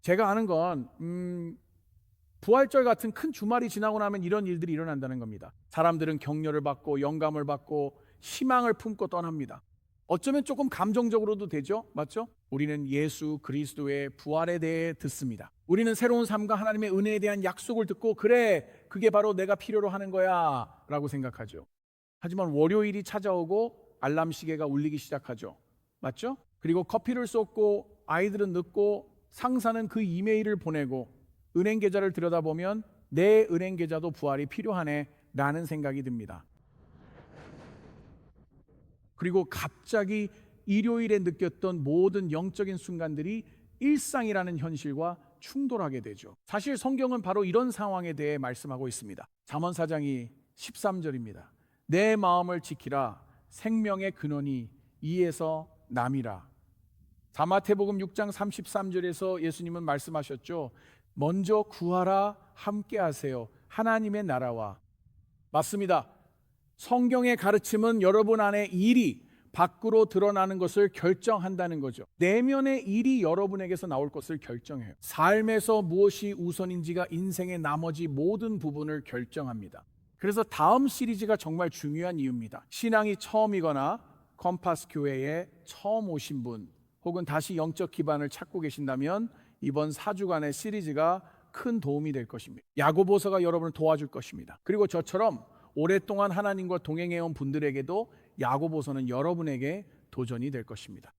제가 아는 건 부활절 같은 큰 주말이 지나고 나면 이런 일들이 일어난다는 겁니다. 사람들은 격려를 받고 영감을 받고 희망을 품고 떠납니다. 어쩌면 조금 감정적으로도 되죠. 맞죠? 우리는 예수 그리스도의 부활에 대해 듣습니다. 우리는 새로운 삶과 하나님의 은혜에 대한 약속을 듣고 그래, 그게 바로 내가 필요로 하는 거야 라고 생각하죠. 하지만 월요일이 찾아오고 알람 시계가 울리기 시작하죠. 맞죠? 그리고 커피를 쏟고 아이들은 늦고 상사는 그 이메일을 보내고 은행 계좌를 들여다보면 내 은행 계좌도 부활이 필요하네 라는 생각이 듭니다. 그리고 갑자기 일요일에 느꼈던 모든 영적인 순간들이 일상이라는 현실과 충돌하게 되죠. 사실 성경은 바로 이런 상황에 대해 말씀하고 있습니다. 잠언 4장이 13절입니다. 내 마음을 지키라, 생명의 근원이 이에서 남이라. 마태복음 6장 33절에서 예수님은 말씀하셨죠. 먼저 구하라, 함께 하세요. 하나님의 나라와. 맞습니다. 성경의 가르침은 여러분 안에 일이 밖으로 드러나는 것을 결정한다는 거죠. 내면의 일이 여러분에게서 나올 것을 결정해요. 삶에서 무엇이 우선인지가 인생의 나머지 모든 부분을 결정합니다. 그래서 다음 시리즈가 정말 중요한 이유입니다. 신앙이 처음이거나 컴파스 교회에 처음 오신 분 혹은 다시 영적 기반을 찾고 계신다면 이번 4주간의 시리즈가 큰 도움이 될 것입니다. 야고보서가 여러분을 도와줄 것입니다. 그리고 저처럼 오랫동안 하나님과 동행해온 분들에게도 야고보서는 여러분에게 도전이 될 것입니다.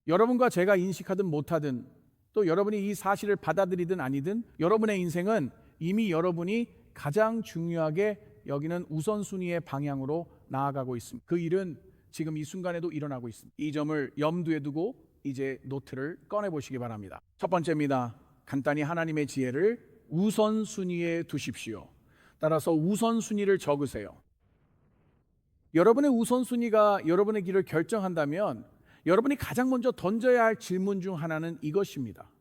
여러분과 제가 인식하든 못하든 또 여러분이 이 사실을 받아들이든 아니든 여러분의 인생은 이미 여러분이 가장 중요하게 여기는 우선순위의 방향으로 나아가고 있습니다. 그 일은 지금 이 순간에도 일어나고 있습니다. 이 점을 염두에 두고 이제 노트를 꺼내보시기 바랍니다. 첫 번째입니다. 간단히 하나님의 지혜를 우선순위에 두십시오. 따라서 우선순위를 적으세요. 여러분의 우선순위가 여러분의 길을 결정한다면 여러분이 가장 먼저 던져야 할 질문 중 하나는 이것입니다.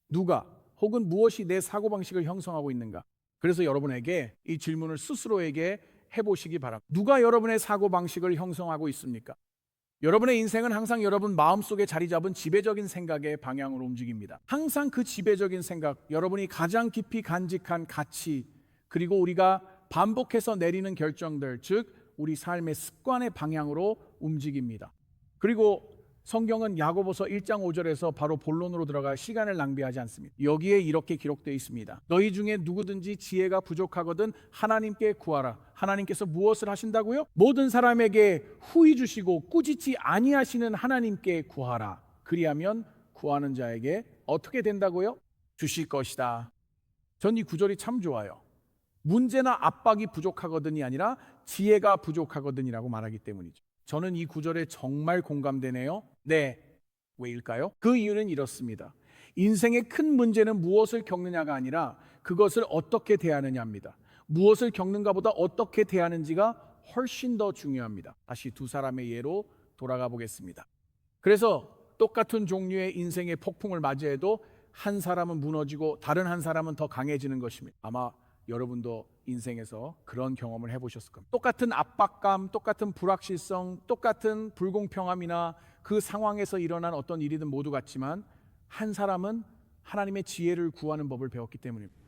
누가 혹은 무엇이 내 사고방식을 형성하고 있는가? 그래서 여러분에게 이 질문을 스스로에게 해보시기 바랍니다. 누가 여러분의 사고방식을 형성하고 있습니까? 여러분의 인생은 항상 여러분 마음속에 자리 잡은 지배적인 생각의 방향으로 움직입니다. 항상 그 지배적인 생각, 여러분이 가장 깊이 간직한 가치, 그리고 우리가 반복해서 내리는 결정들, 즉 우리 삶의 습관의 방향으로 움직입니다. 그리고 성경은 야고보서 1장 5절에서 바로 본론으로 들어가 시간을 낭비하지 않습니다. 여기에 이렇게 기록되어 있습니다. 너희 중에 누구든지 지혜가 부족하거든 하나님께 구하라. 하나님께서 무엇을 하신다고요? 모든 사람에게 후히 주시고 꾸짖지 아니하시는 하나님께 구하라. 그리하면 구하는 자에게 어떻게 된다고요? 주실 것이다. 전 이 구절이 참 좋아요. 문제나 압박이 부족하거든이 아니라 지혜가 부족하거든이라고 말하기 때문이죠. 저는 이 구절에 정말 공감되네요. 네, 왜일까요? 그 이유는 이렇습니다. 인생의 큰 문제는 무엇을 겪느냐가 아니라 그것을 어떻게 대하느냐입니다. 무엇을 겪는가보다 어떻게 대하는지가 훨씬 더 중요합니다. 다시 두 사람의 예로 돌아가 보겠습니다. 그래서 똑같은 종류의 인생의 폭풍을 맞이해도 한 사람은 무너지고 다른 한 사람은 더 강해지는 것입니다. 아마 여러분도 인생에서 그런 경험을 해보셨을 겁니다. 똑같은 압박감, 똑같은 불확실성, 똑같은 불공평함이나 그 상황에서 일어난 어떤 일이든 모두 같지만 한 사람은 하나님의 지혜를 구하는 법을 배웠기 때문입니다.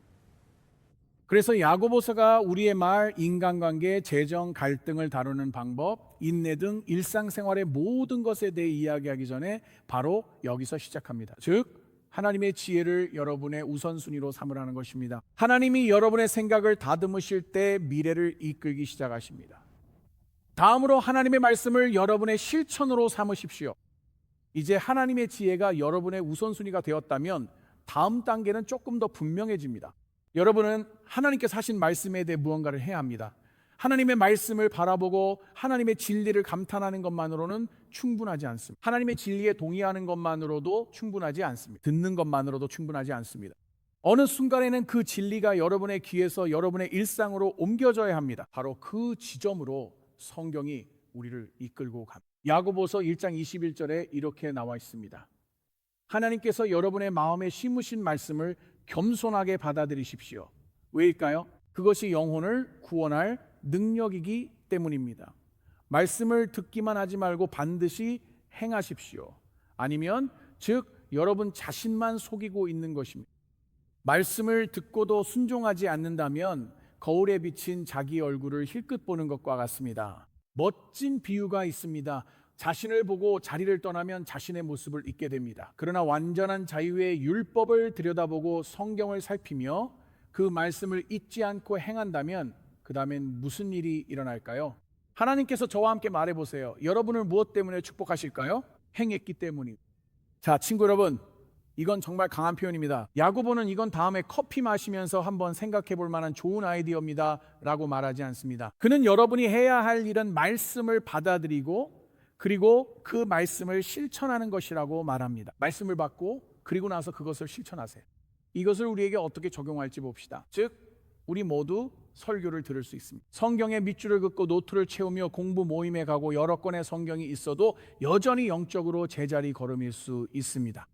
그래서 야고보서가 우리의 말, 인간관계, 재정, 갈등을 다루는 방법, 인내 등 일상생활의 모든 것에 대해 이야기하기 전에 바로 여기서 시작합니다. 즉 하나님의 지혜를 여러분의 우선순위로 삼으라는 것입니다. 하나님이 여러분의 생각을 다듬으실 때 미래를 이끌기 시작하십니다. 다음으로 하나님의 말씀을 여러분의 실천으로 삼으십시오. 이제 하나님의 지혜가 여러분의 우선순위가 되었다면 다음 단계는 조금 더 분명해집니다. 여러분은 하나님께서 하신 말씀에 대해 무언가를 해야 합니다. 하나님의 말씀을 바라보고 하나님의 진리를 감탄하는 것만으로는 충분하지 않습니다. 하나님의 진리에 동의하는 것만으로도 충분하지 않습니다. 듣는 것만으로도 충분하지 않습니다. 어느 순간에는 그 진리가 여러분의 귀에서 여러분의 일상으로 옮겨져야 합니다. 바로 그 지점으로 성경이 우리를 이끌고 갑니다. 야고보서 1장 21절에 이렇게 나와 있습니다. 하나님께서 여러분의 마음에 심으신 말씀을 겸손하게 받아들이십시오. 왜일까요? 그것이 영혼을 구원할 능력이기 때문입니다. 말씀을 듣기만 하지 말고 반드시 행하십시오. 아니면 즉 여러분 자신만 속이고 있는 것입니다. 말씀을 듣고도 순종하지 않는다면 거울에 비친 자기 얼굴을 힐끗 보는 것과 같습니다. 멋진 비유가 있습니다. 자신을 보고 자리를 떠나면 자신의 모습을 잊게 됩니다. 그러나 완전한 자유의 율법을 들여다보고 성경을 살피며 그 말씀을 잊지 않고 행한다면 그 다음엔 무슨 일이 일어날까요? 하나님께서 저와 함께 말해보세요. 여러분을 무엇 때문에 축복하실까요? 행했기 때문입니다. 자, 친구 여러분, 이건 정말 강한 표현입니다. 야고보는 이건 다음에 커피 마시면서 한번 생각해 볼 만한 좋은 아이디어입니다 라고 말하지 않습니다. 그는 여러분이 해야 할 일은 말씀을 받아들이고 그리고 그 말씀을 실천하는 것이라고 말합니다. 말씀을 받고 그리고 나서 그것을 실천하세요. 이것을 우리에게 어떻게 적용할지 봅시다. 즉 우리 모두 설교를 들을 수 있습니다. 성경에 밑줄을 긋고 노트를 채우며 공부 모임에 가고 여러 권의 성경이 있어도 여전히 영적으로 제자리 걸음일 수 있습니다.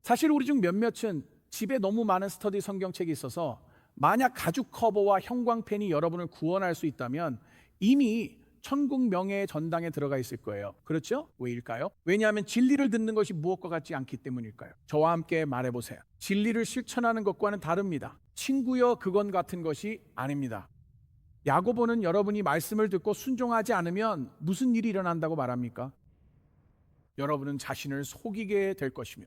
사실 우리 중 몇몇은 집에 너무 많은 스터디 성경책이 있어서 만약 가죽 커버와 형광펜이 여러분을 구원할 수 있다면 이미 천국 명예의 전당에 들어가 있을 거예요. 그렇죠? 왜일까요? 왜냐하면 진리를 듣는 것이 무엇과 같지 않기 때문일까요? 저와 함께 말해보세요. 진리를 실천하는 것과는 다릅니다. 친구여 그건 같은 것이 아닙니다. 야고보는 여러분이 말씀을 듣고 순종하지 않으면 무슨 일이 일어난다고 말합니까? 여러분은 자신을 속이게 될 것이며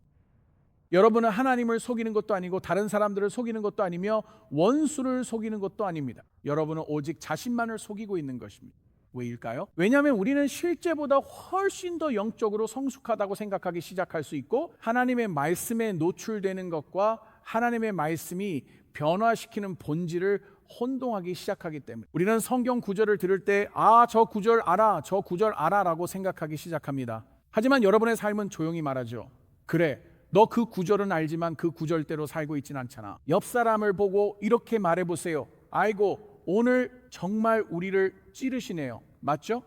여러분은 하나님을 속이는 것도 아니고 다른 사람들을 속이는 것도 아니며 원수를 속이는 것도 아닙니다. 여러분은 오직 자신만을 속이고 있는 것입니다. 왜일까요? 왜냐하면 우리는 실제보다 훨씬 더 영적으로 성숙하다고 생각하기 시작할 수 있고 하나님의 말씀에 노출되는 것과 하나님의 말씀이 변화시키는 본질을 혼동하기 시작하기 때문에 우리는 성경 구절을 들을 때 저 구절 알아, 저 구절 알아 라고 생각하기 시작합니다. 하지만 여러분의 삶은 조용히 말하죠. 그래, 너 그 구절은 알지만 그 구절대로 살고 있진 않잖아. 옆 사람을 보고 이렇게 말해보세요. 아이고 오늘 정말 우리를 찌르시네요. 맞죠?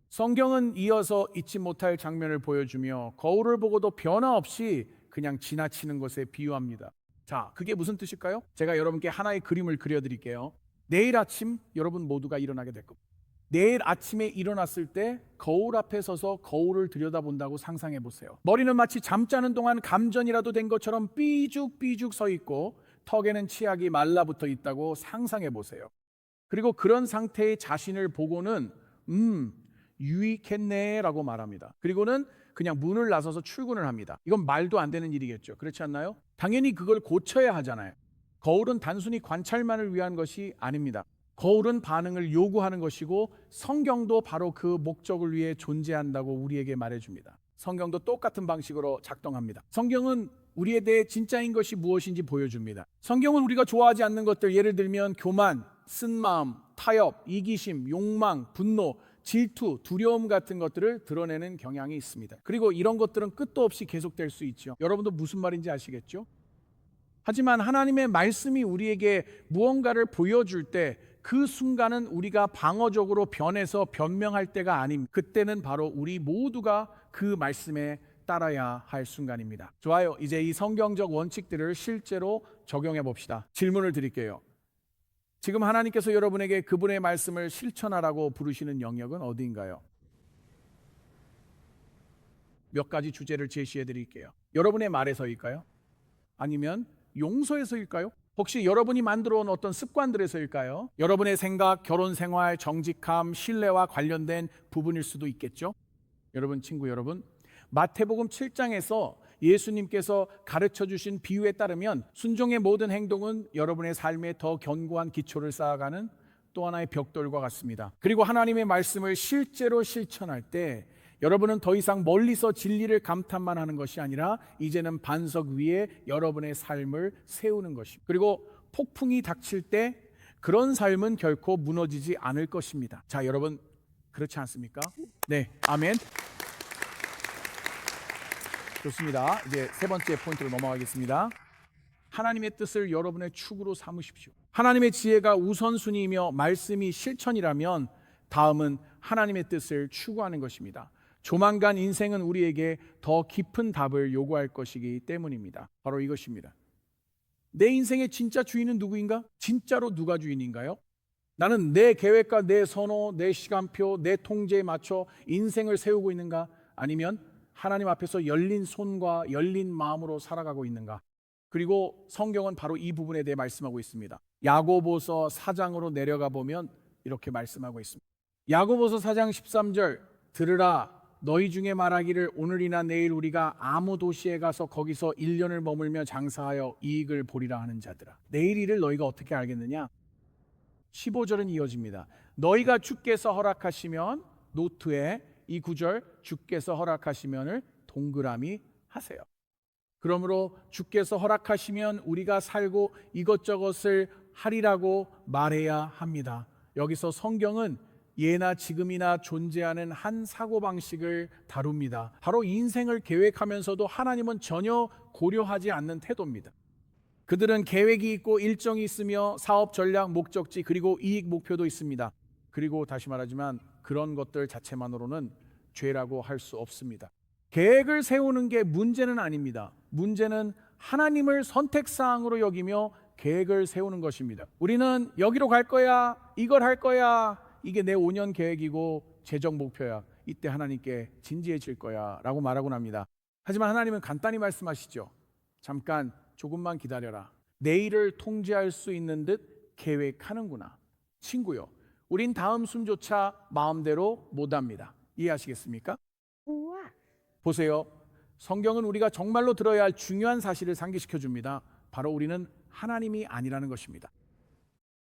성경은 이어서 잊지 못할 장면을 보여주며 거울을 보고도 변화 없이 그냥 지나치는 것에 비유합니다. 자, 그게 무슨 뜻일까요? 제가 여러분께 하나의 그림을 그려드릴게요. 내일 아침 여러분 모두가 일어나게 될 겁니다. 내일 아침에 일어났을 때 거울 앞에 서서 거울을 들여다본다고 상상해 보세요. 머리는 마치 잠자는 동안 감전이라도 된 것처럼 삐죽삐죽 서 있고 턱에는 치약이 말라붙어 있다고 상상해 보세요. 그리고 그런 상태의 자신을 보고는 유익했네 라고 말합니다. 그리고는 그냥 문을 나서서 출근을 합니다. 이건 말도 안 되는 일이겠죠. 그렇지 않나요? 당연히 그걸 고쳐야 하잖아요. 거울은 단순히 관찰만을 위한 것이 아닙니다. 거울은 반응을 요구하는 것이고 성경도 바로 그 목적을 위해 존재한다고 우리에게 말해줍니다. 성경도 똑같은 방식으로 작동합니다. 성경은 우리에 대해 진짜인 것이 무엇인지 보여줍니다. 성경은 우리가 좋아하지 않는 것들, 예를 들면 교만, 쓴마음, 타협, 이기심, 욕망, 분노, 질투, 두려움 같은 것들을 드러내는 경향이 있습니다. 그리고 이런 것들은 끝도 없이 계속될 수 있죠. 여러분도 무슨 말인지 아시겠죠? 하지만 하나님의 말씀이 우리에게 무언가를 보여줄 때 그 순간은 우리가 방어적으로 변해서 변명할 때가 아님, 그때는 바로 우리 모두가 그 말씀에 따라야 할 순간입니다. 좋아요. 이제 이 성경적 원칙들을 실제로 적용해 봅시다. 질문을 드릴게요. 지금 하나님께서 여러분에게 그분의 말씀을 실천하라고 부르시는 영역은 어디인가요? 몇 가지 주제를 제시해 드릴게요. 여러분의 말에서일까요? 아니면 용서에서일까요? 혹시 여러분이 만들어 온 어떤 습관들에서일까요? 여러분의 생각, 결혼 생활, 정직함, 신뢰와 관련된 부분일 수도 있겠죠? 여러분, 친구 여러분, 마태복음 7장에서 예수님께서 가르쳐 주신 비유에 따르면 순종의 모든 행동은 여러분의 삶에 더 견고한 기초를 쌓아가는 또 하나의 벽돌과 같습니다. 그리고 하나님의 말씀을 실제로 실천할 때 여러분은 더 이상 멀리서 진리를 감탄만 하는 것이 아니라 이제는 반석 위에 여러분의 삶을 세우는 것입니다. 그리고 폭풍이 닥칠 때 그런 삶은 결코 무너지지 않을 것입니다. 자, 여러분 그렇지 않습니까? 네, 아멘. 좋습니다. 이제 세 번째 포인트로 넘어가겠습니다. 하나님의 뜻을 여러분의 축으로 삼으십시오. 하나님의 지혜가 우선순위이며 말씀이 실천이라면 다음은 하나님의 뜻을 추구하는 것입니다. 조만간 인생은 우리에게 더 깊은 답을 요구할 것이기 때문입니다. 바로 이것입니다. 내 인생의 진짜 주인은 누구인가? 진짜로 누가 주인인가요? 나는 내 계획과 내 선호, 내 시간표, 내 통제에 맞춰 인생을 세우고 있는가? 아니면 하나님 앞에서 열린 손과 열린 마음으로 살아가고 있는가? 그리고 성경은 바로 이 부분에 대해 말씀하고 있습니다. 야고보서 4장으로 내려가 보면 이렇게 말씀하고 있습니다. 야고보서 4장 13절, 들으라, 너희 중에 말하기를 오늘이나 내일 우리가 아무 도시에 가서 거기서 1년을 머물며 장사하여 이익을 보리라 하는 자들아. 내일 일을 너희가 어떻게 알겠느냐? 15절은 이어집니다. 너희가 주께서 허락하시면, 노트에 이 구절 주께서 허락하시면을 동그라미 하세요. 그러므로 주께서 허락하시면 우리가 살고 이것저것을 하리라고 말해야 합니다. 여기서 성경은 예나 지금이나 존재하는 한 사고방식을 다룹니다. 바로 인생을 계획하면서도 하나님은 전혀 고려하지 않는 태도입니다. 그들은 계획이 있고 일정이 있으며 사업 전략, 목적지, 그리고 이익 목표도 있습니다. 그리고 다시 말하지만 그런 것들 자체만으로는 죄라고 할 수 없습니다. 계획을 세우는 게 문제는 아닙니다. 문제는 하나님을 선택사항으로 여기며 계획을 세우는 것입니다. 우리는 여기로 갈 거야, 이걸 할 거야, 이게 내 5년 계획이고 재정 목표야, 이때 하나님께 진지해질 거야 라고 말하곤 합니다. 하지만 하나님은 간단히 말씀하시죠. 잠깐 조금만 기다려라. 내일을 통제할 수 있는 듯 계획하는구나. 친구요, 우린 다음 순조차 마음대로 못합니다. 이해하시겠습니까? 보세요. 성경은 우리가 정말로 들어야 할 중요한 사실을 상기시켜 줍니다. 바로 우리는 하나님이 아니라는 것입니다.